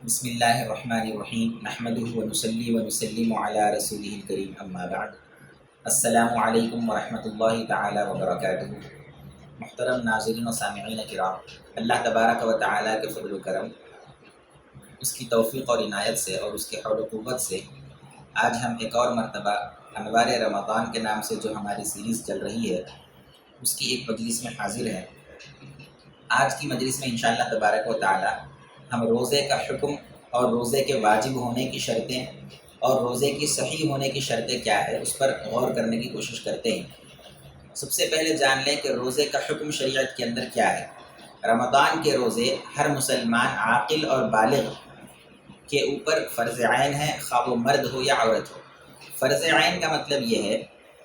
بسم اللہ الرحمن الرحیم نحمده ونصلی ونسلم علی رسولہ الکریم اما بعد السلام علیکم ورحمۃ اللہ تعالی وبرکاتہ۔ محترم ناظرین و سامعین کرام، اللہ تبارک و تعالی کے فضل و کرم، اس کی توفیق اور عنایت سے اور اس کے حول و قوت سے آج ہم ایک اور مرتبہ انوار رمضان کے نام سے جو ہماری سیریز چل رہی ہے اس کی ایک مجلس میں حاضر ہیں۔ آج کی مجلس میں انشاءاللہ تبارک و تعالی ہم روزے کا حکم اور روزے کے واجب ہونے کی شرطیں اور روزے کی صحیح ہونے کی شرطیں کیا ہے اس پر غور کرنے کی کوشش کرتے ہیں۔ سب سے پہلے جان لیں کہ روزے کا حکم شریعت کے اندر کیا ہے۔ رمضان کے روزے ہر مسلمان عاقل اور بالغ کے اوپر فرض عین ہے، خواہ وہ مرد ہو یا عورت ہو۔ فرض عین کا مطلب یہ ہے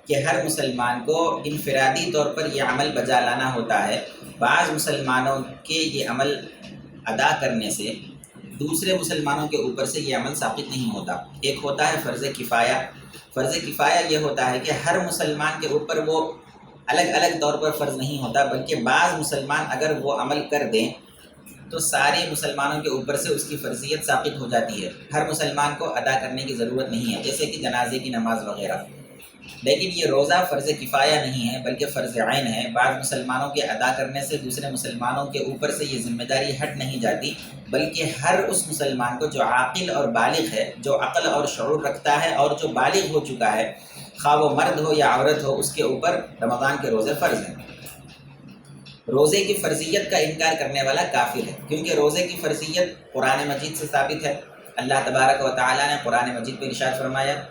کہ ہر مسلمان کو انفرادی طور پر یہ عمل بجا لانا ہوتا ہے۔ بعض مسلمانوں کے یہ عمل ادا کرنے سے دوسرے مسلمانوں کے اوپر سے یہ عمل ثابت نہیں ہوتا۔ ایک ہوتا ہے فرض کفایہ۔ فرض کفایہ یہ ہوتا ہے کہ ہر مسلمان کے اوپر وہ الگ الگ طور پر فرض نہیں ہوتا، بلکہ بعض مسلمان اگر وہ عمل کر دیں تو سارے مسلمانوں کے اوپر سے اس کی فرضیت ثابت ہو جاتی ہے، ہر مسلمان کو ادا کرنے کی ضرورت نہیں ہے، جیسے کہ جنازے کی نماز وغیرہ۔ لیکن یہ روزہ فرض کفایہ نہیں ہے بلکہ فرض عین ہے۔ بعض مسلمانوں کے ادا کرنے سے دوسرے مسلمانوں کے اوپر سے یہ ذمہ داری ہٹ نہیں جاتی، بلکہ ہر اس مسلمان کو جو عاقل اور بالغ ہے، جو عقل اور شعور رکھتا ہے اور جو بالغ ہو چکا ہے، خواہ وہ مرد ہو یا عورت ہو، اس کے اوپر رمضان کے روزے فرض ہیں۔ روزے کی فرضیت کا انکار کرنے والا کافر ہے، کیونکہ روزے کی فرضیت قرآن مجید سے ثابت ہے۔ اللہ تبارک و تعالی نے قرآن مجید میں ارشاد فرمایا،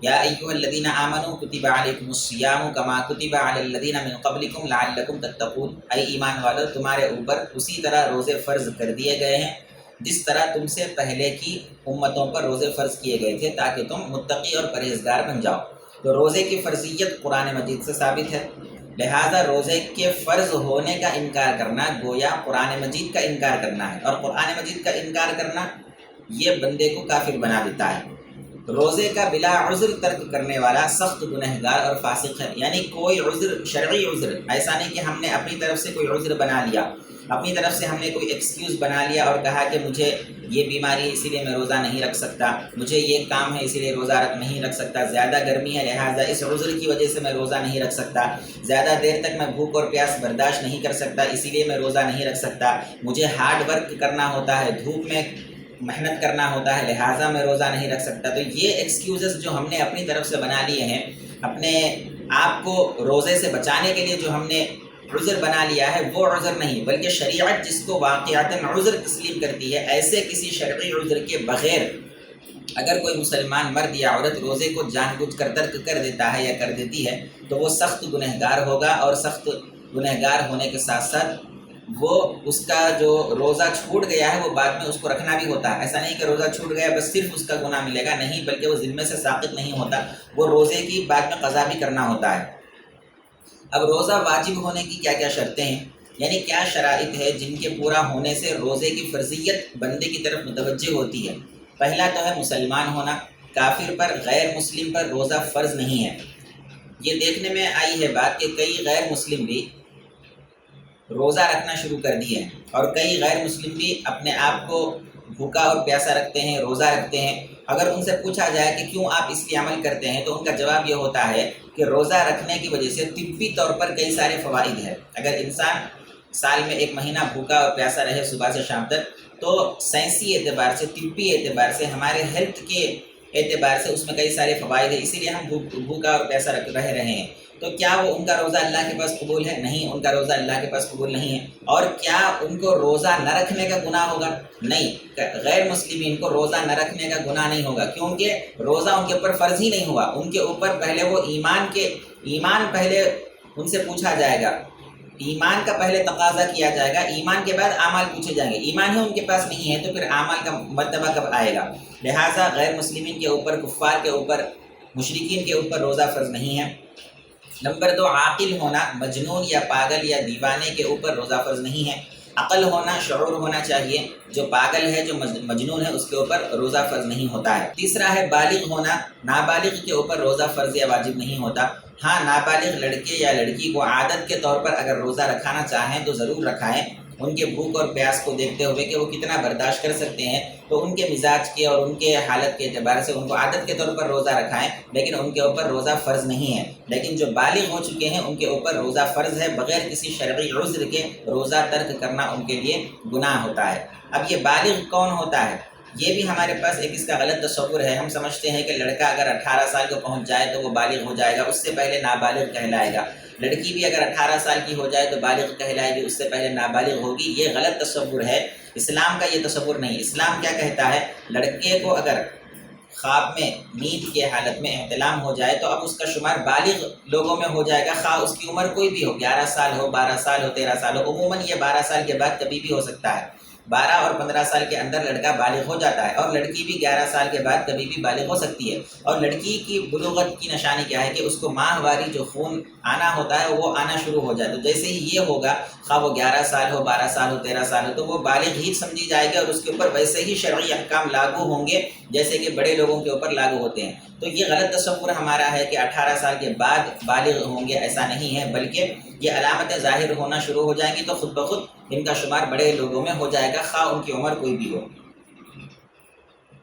یا ایھا الذین آمنوا کتب علیکم الصیام کما کتب علی الذین من قبلکم لعلکم تتقون۔ اے ایمان والو، تمہارے اوپر اسی طرح روزے فرض کر دیے گئے ہیں جس طرح تم سے پہلے کی امتوں پر روزے فرض کیے گئے تھے، تاکہ تم متقی اور پرہیزگار بن جاؤ۔ تو روزے کی فرضیت قرآن مجید سے ثابت ہے، لہٰذا روزے کے فرض ہونے کا انکار کرنا گویا قرآن مجید کا انکار کرنا ہے، اور قرآن مجید کا انکار کرنا یہ بندے کو کافر بنا دیتا ہے۔ روزے کا بلا عذر ترک کرنے والا سخت گنہگار اور فاسق ہے، یعنی کوئی عذر، شرعی عذر، ایسا نہیں کہ ہم نے اپنی طرف سے کوئی عذر بنا لیا، اپنی طرف سے ہم نے کوئی ایکسکیوز بنا لیا اور کہا کہ مجھے یہ بیماری ہے اسی لیے میں روزہ نہیں رکھ سکتا، مجھے یہ کام ہے اسی لیے روزہ نہیں رکھ سکتا، زیادہ گرمی ہے لہٰذا اس عذر کی وجہ سے میں روزہ نہیں رکھ سکتا، زیادہ دیر تک میں بھوک اور پیاس برداشت نہیں کر سکتا اسی لیے میں روزہ نہیں رکھ سکتا، مجھے ہارڈ ورک کرنا ہوتا ہے، دھوپ میں محنت کرنا ہوتا ہے لہٰذا میں روزہ نہیں رکھ سکتا۔ تو یہ ایکسکیوزز جو ہم نے اپنی طرف سے بنا لیے ہیں، اپنے آپ کو روزے سے بچانے کے لیے جو ہم نے عذر بنا لیا ہے، وہ عذر نہیں، بلکہ شریعت جس کو واقعتاً عذر تسلیم کرتی ہے، ایسے کسی شرعی عذر کے بغیر اگر کوئی مسلمان مرد یا عورت روزے کو جان بوجھ کر ترک کر دیتا ہے یا کر دیتی ہے تو وہ سخت گنہگار ہوگا، اور سخت گنہگار ہونے کے ساتھ ساتھ وہ اس کا جو روزہ چھوٹ گیا ہے وہ بعد میں اس کو رکھنا بھی ہوتا ہے۔ ایسا نہیں کہ روزہ چھوٹ گیا بس صرف اس کا گناہ ملے گا، نہیں، بلکہ وہ ذمے سے ساقط نہیں ہوتا، وہ روزے کی بعد میں قضا بھی کرنا ہوتا ہے۔ اب روزہ واجب ہونے کی کیا کیا شرطیں ہیں، یعنی کیا شرائط ہے جن کے پورا ہونے سے روزے کی فرضیت بندے کی طرف متوجہ ہوتی ہے۔ پہلا تو ہے مسلمان ہونا، کافر پر، غیر مسلم پر روزہ فرض نہیں ہے۔ یہ دیکھنے میں آئی ہے بات کہ کئی غیر مسلم بھی روزہ رکھنا شروع کر دیے ہیں، اور کئی غیر مسلم بھی اپنے آپ کو بھوکا اور پیاسا رکھتے ہیں، روزہ رکھتے ہیں۔ اگر ان سے پوچھا جائے کہ کیوں آپ اس لیے عمل کرتے ہیں تو ان کا جواب یہ ہوتا ہے کہ روزہ رکھنے کی وجہ سے طبی طور پر کئی سارے فوائد ہیں۔ اگر انسان سال میں ایک مہینہ بھوکا اور پیاسا رہے صبح سے شام تک تو سائنسی اعتبار سے، طبی اعتبار سے، ہمارے ہیلتھ کے اعتبار سے اس میں کئی سارے فوائد ہیں، اسی لیے ہم بھوکا اور پیاسا رہ رہے ہیں۔ تو کیا وہ ان کا روزہ اللہ کے پاس قبول ہے؟ نہیں، ان کا روزہ اللہ کے پاس قبول نہیں ہے۔ اور کیا ان کو روزہ نہ رکھنے کا گناہ ہوگا؟ نہیں، غیر مسلمین کو روزہ نہ رکھنے کا گناہ نہیں ہوگا، کیونکہ روزہ ان کے اوپر فرض ہی نہیں ہوا۔ ان کے اوپر پہلے وہ ایمان پہلے ان سے پوچھا جائے گا، ایمان کا پہلے تقاضا کیا جائے گا، ایمان کے بعد اعمال پوچھے جائیں گے۔ ایمان ہی ان کے پاس نہیں ہے تو پھر اعمال کا مرتبہ کب آئے گا؟ لہٰذا غیر مسلمین کے اوپر، کفار کے اوپر، مشرکین کے اوپر روزہ فرض نہیں ہے۔ نمبر 2، عاقل ہونا، مجنون یا پاگل یا دیوانے کے اوپر روزہ فرض نہیں ہے۔ عقل ہونا، شعور ہونا چاہیے، جو پاگل ہے، جو مجنون ہے، اس کے اوپر روزہ فرض نہیں ہوتا ہے۔ تیسرا ہے بالغ ہونا، نابالغ کے اوپر روزہ فرض یا واجب نہیں ہوتا۔ ہاں، نابالغ لڑکے یا لڑکی کو عادت کے طور پر اگر روزہ رکھانا چاہیں تو ضرور رکھائیں، ان کے بھوک اور پیاس کو دیکھتے ہوئے کہ وہ کتنا برداشت کر سکتے ہیں، تو ان کے مزاج کے اور ان کے حالت کے اعتبار سے ان کو عادت کے طور پر روزہ رکھائیں، لیکن ان کے اوپر روزہ فرض نہیں ہے۔ لیکن جو بالغ ہو چکے ہیں ان کے اوپر روزہ فرض ہے، بغیر کسی شرعی عذر کے روزہ ترک کرنا ان کے لیے گناہ ہوتا ہے۔ اب یہ بالغ کون ہوتا ہے؟ یہ بھی ہمارے پاس ایک اس کا غلط تصور ہے۔ ہم سمجھتے ہیں کہ لڑکا اگر 18 سال کو پہنچ جائے تو وہ بالغ ہو جائے گا، اس سے پہلے نابالغ کہلائے گا۔ لڑکی بھی اگر 18 سال کی ہو جائے تو بالغ کہلائے گی، اس سے پہلے نابالغ ہوگی۔ یہ غلط تصور ہے، اسلام کا یہ تصور نہیں۔ اسلام کیا کہتا ہے؟ لڑکے کو اگر خواب میں نیند کے حالت میں احتلام ہو جائے تو اب اس کا شمار بالغ لوگوں میں ہو جائے گا، خواہ اس کی عمر کوئی بھی ہو، 11 سال ہو، 12 سال ہو، 13 سال ہو۔ عموماً یہ 12 سال کے بعد کبھی بھی ہو سکتا ہے۔ 12 اور 15 سال کے اندر لڑکا بالغ ہو جاتا ہے، اور لڑکی بھی 11 سال کے بعد کبھی بھی بالغ ہو سکتی ہے۔ اور لڑکی کی بلوغت کی نشانی کیا ہے کہ اس کو ماہواری جو خون آنا ہوتا ہے وہ آنا شروع ہو جائے۔ تو جیسے ہی یہ ہوگا، خواہ وہ 11 سال ہو، 12 سال ہو، 13 سال ہو، تو وہ بالغ ہی سمجھی جائے گی، اور اس کے اوپر ویسے ہی شرعی احکام لاگو ہوں گے جیسے کہ بڑے لوگوں کے اوپر لاگو ہوتے ہیں۔ تو یہ غلط تصور ہمارا ہے کہ 18 سال کے بعد بالغ ہوں گے، ایسا نہیں ہے، بلکہ یہ علامتیں ظاہر ہونا شروع ہو جائیں گی تو خود بخود ان کا شمار بڑے لوگوں میں ہو جائے گا، خواہ ان کی عمر کوئی بھی ہو۔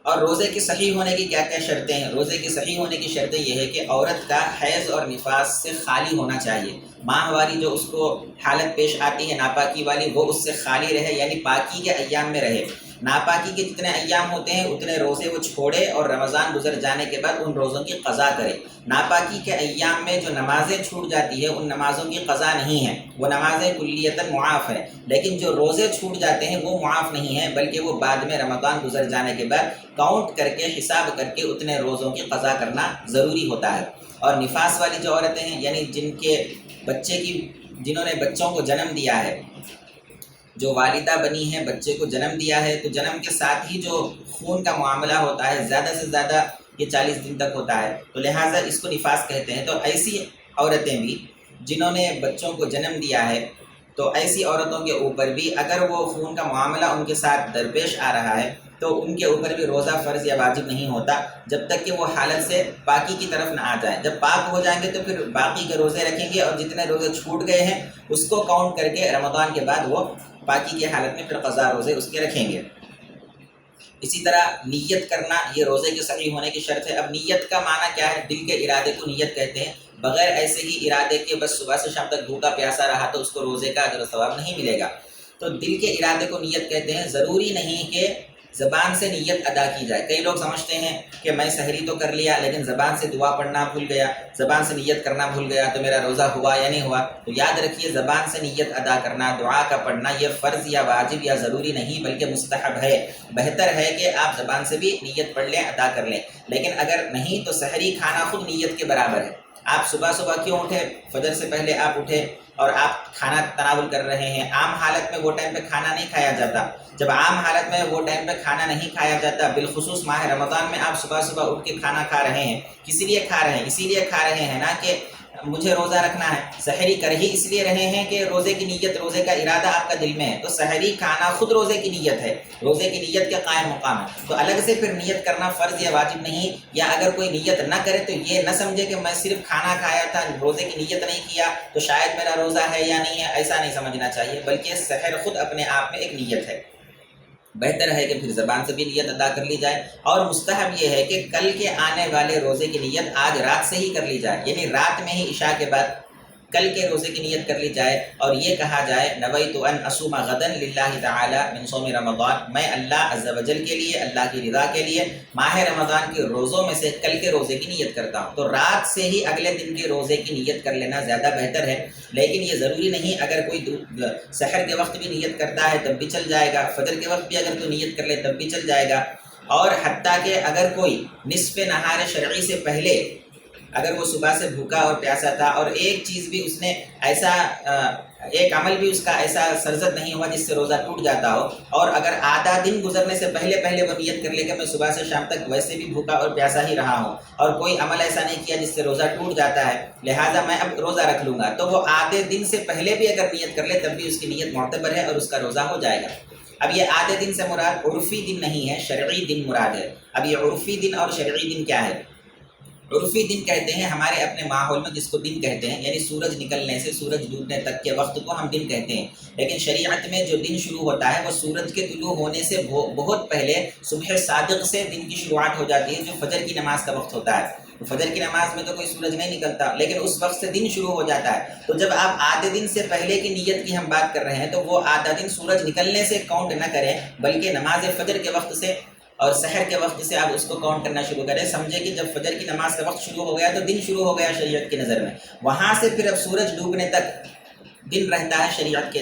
اور روزے کی صحیح ہونے کی کیا کیا شرطیں ہیں؟ روزے کی صحیح ہونے کی شرطیں یہ ہے کہ عورت کا حیض اور نفاس سے خالی ہونا چاہیے۔ ماہواری جو اس کو حالت پیش آتی ہے ناپاکی والی، وہ اس سے خالی رہے، یعنی پاکی کے ایام میں رہے۔ ناپاکی کے جتنے ایام ہوتے ہیں اتنے روزے وہ چھوڑے، اور رمضان گزر جانے کے بعد ان روزوں کی قضا کرے۔ ناپاکی کے ایام میں جو نمازیں چھوٹ جاتی ہے ان نمازوں کی قضا نہیں ہے، وہ نمازیں کلیتاً معاف ہیں، لیکن جو روزے چھوٹ جاتے ہیں وہ معاف نہیں ہیں، بلکہ وہ بعد میں رمضان گزر جانے کے بعد کاؤنٹ کر کے، حساب کر کے اتنے روزوں کی قضا کرنا ضروری ہوتا ہے۔ اور نفاس والی جو عورتیں ہیں، یعنی جنہوں نے بچوں کو جنم دیا ہے، جو والدہ بنی ہیں، بچے کو جنم دیا ہے، تو جنم کے ساتھ ہی جو خون کا معاملہ ہوتا ہے زیادہ سے زیادہ یہ 40 دن تک ہوتا ہے، تو لہٰذا اس کو نفاس کہتے ہیں۔ تو ایسی عورتیں بھی جنہوں نے بچوں کو جنم دیا ہے، تو ایسی عورتوں کے اوپر بھی اگر وہ خون کا معاملہ ان کے ساتھ درپیش آ رہا ہے تو ان کے اوپر بھی روزہ فرض یا واجب نہیں ہوتا، جب تک کہ وہ حالت سے پاکی کی طرف نہ آ جائیں۔ جب پاک ہو جائیں گے تو پھر باقی کے روزے رکھیں گے، اور جتنے روزے چھوٹ گئے ہیں اس کو کاؤنٹ کر کے رمضان کے بعد وہ پاکی کی حالت میں پھر قضا روزے اس کے رکھیں گے۔ اسی طرح نیت کرنا یہ روزے کے صحیح ہونے کی شرط ہے۔ اب نیت کا معنی کیا ہے؟ دل کے ارادے کو نیت کہتے ہیں۔ بغیر ایسے ہی ارادے کے بس صبح سے شام تک بھوکا پیاسا رہا تو اس کو روزے کا اجر و ثواب نہیں ملے گا۔ تو دل کے ارادے کو نیت کہتے ہیں۔ ضروری نہیں کہ زبان سے نیت ادا کی جائے۔ کئی لوگ سمجھتے ہیں کہ میں سحری تو کر لیا لیکن زبان سے دعا پڑھنا بھول گیا، زبان سے نیت کرنا بھول گیا، تو میرا روزہ ہوا یا نہیں ہوا؟ تو یاد رکھیے، زبان سے نیت ادا کرنا، دعا کا پڑھنا، یہ فرض یا واجب یا ضروری نہیں بلکہ مستحب ہے۔ بہتر ہے کہ آپ زبان سے بھی نیت پڑھ لیں، ادا کر لیں، لیکن اگر نہیں تو سحری کھانا خود نیت کے برابر ہے۔ آپ صبح کیوں اٹھے؟ فجر سے پہلے آپ اٹھے اور آپ کھانا تناول کر رہے ہیں۔ عام حالت میں وہ ٹائم پہ کھانا نہیں کھایا جاتا۔ جب عام حالت میں وہ ٹائم پہ کھانا نہیں کھایا جاتا، بالخصوص ماہ رمضان میں آپ صبح اٹھ کے کھانا کھا رہے ہیں، کس لیے کھا رہے ہیں؟ اسی لیے کھا رہے ہیں نا کہ مجھے روزہ رکھنا ہے۔ سحری کر ہی اس لیے رہے ہیں کہ روزے کی نیت، روزے کا ارادہ آپ کا دل میں ہے، تو سحری کھانا خود روزے کی نیت ہے، روزے کی نیت کے قائم مقام ہے۔ تو الگ سے پھر نیت کرنا فرض یا واجب نہیں، یا اگر کوئی نیت نہ کرے تو یہ نہ سمجھے کہ میں صرف کھانا کھایا تھا، روزے کی نیت نہیں کیا تو شاید میرا روزہ ہے یا نہیں ہے، ایسا نہیں سمجھنا چاہیے، بلکہ سحر خود اپنے آپ میں ایک نیت ہے۔ بہتر ہے کہ پھر زبان سے بھی نیت ادا کر لی جائے، اور مستحب یہ ہے کہ کل کے آنے والے روزے کی نیت آج رات سے ہی کر لی جائے، یعنی رات میں ہی عشاء کے بعد کل کے روزے کی نیت کر لی جائے، اور یہ کہا جائے نویت ان اصوم غدا للہ تعالی من صوم رمضان، میں اللہ عز و جل کے لیے، اللہ کی رضا کے لیے ماہ رمضان کے روزوں میں سے کل کے روزے کی نیت کرتا ہوں۔ تو رات سے ہی اگلے دن کے روزے کی نیت کر لینا زیادہ بہتر ہے، لیکن یہ ضروری نہیں، اگر کوئی سحر کے وقت بھی نیت کرتا ہے تب بھی چل جائے گا، فجر کے وقت بھی اگر کوئی نیت کر لے تب بھی چل جائے گا، اور حتیٰ کہ اگر کوئی نصف نہار شرعی سے پہلے اگر وہ صبح سے بھوکا اور پیاسا تھا اور ایک چیز بھی اس نے ایسا ایک عمل بھی اس کا ایسا سرزد نہیں ہوا جس سے روزہ ٹوٹ جاتا ہو، اور اگر آدھا دن گزرنے سے پہلے وہ نیت کر لے کہ میں صبح سے شام تک ویسے بھی بھوکا اور پیاسا ہی رہا ہوں اور کوئی عمل ایسا نہیں کیا جس سے روزہ ٹوٹ جاتا ہے، لہٰذا میں اب روزہ رکھ لوں گا، تو وہ آدھے دن سے پہلے بھی اگر نیت کر لے تب بھی اس کی نیت معتبر ہے اور اس کا روزہ ہو جائے گا۔ اب یہ آدھے دن سے مراد عرفی دن نہیں ہے، شرعی دن مراد ہے۔ اب یہ عرفی دن اور شرعی دن کیا ہے؟ عرفی دن کہتے ہیں ہمارے اپنے ماحول میں جس کو دن کہتے ہیں، یعنی سورج نکلنے سے سورج ڈوبنے تک کے وقت کو ہم دن کہتے ہیں، لیکن شریعت میں جو دن شروع ہوتا ہے وہ سورج کے طلوع ہونے سے بہت پہلے صبح صادق سے دن کی شروعات ہو جاتی ہے، جو فجر کی نماز کا وقت ہوتا ہے۔ فجر کی نماز میں تو کوئی سورج نہیں نکلتا، لیکن اس وقت سے دن شروع ہو جاتا ہے۔ تو جب آپ آدھے دن سے پہلے کی نیت کی ہم بات کر رہے ہیں تو وہ آدھا دن سورج نکلنے سے کاؤنٹ نہ کریں، بلکہ نماز فجر کے وقت سے اور سحر کے وقت سے آپ اس کو کاؤنٹ کرنا شروع کریں۔ سمجھے کہ جب فجر کی نماز کا وقت شروع ہو گیا تو دن شروع ہو گیا شریعت کی نظر میں، وہاں سے پھر اب سورج ڈوبنے تک دن رہتا ہے شریعت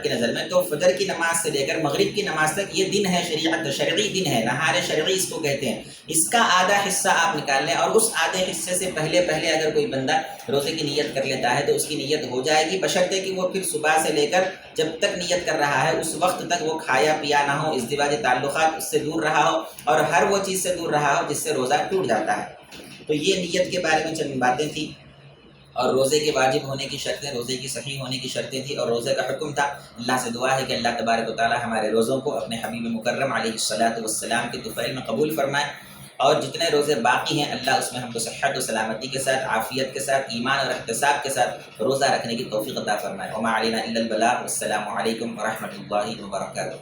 کی نظر میں۔ تو فجر کی نماز سے لے کر مغرب کی نماز تک یہ دن ہے، شریعت شرعی دن ہے، نہار شرعی اس کو کہتے ہیں۔ اس کا آدھا حصہ آپ نکال لیں، اور اس آدھے حصے سے پہلے اگر کوئی بندہ روزے کی نیت کر لیتا ہے تو اس کی نیت ہو جائے گی، بشرطے کہ وہ پھر صبح سے لے کر جب تک نیت کر رہا ہے اس وقت تک وہ کھایا پیا نہ ہو، ازدواجی تعلقات اس سے دور رہا ہو، اور ہر وہ چیز سے دور رہا ہو جس سے روزہ ٹوٹ جاتا ہے۔ تو یہ نیت کے بارے میں چند باتیں تھیں، اور روزے کے واجب ہونے کی شرطیں، روزے کی صحیح ہونے کی شرطیں تھیں، اور روزے کا حکم تھا۔ اللہ سے دعا ہے کہ اللہ تبارک و تعالی ہمارے روزوں کو اپنے حبیب مکرم علیہ الصلاۃ والسلام کے طفیل میں قبول فرمائے، اور جتنے روزے باقی ہیں اللہ اس میں ہم کو صحت و سلامتی کے ساتھ، عافیت کے ساتھ، ایمان اور احتساب کے ساتھ روزہ رکھنے کی توفیق عطا فرمائے۔ وما علینا الا البلاغ۔ السلام علیکم ورحمۃ اللہ وبرکاتہ۔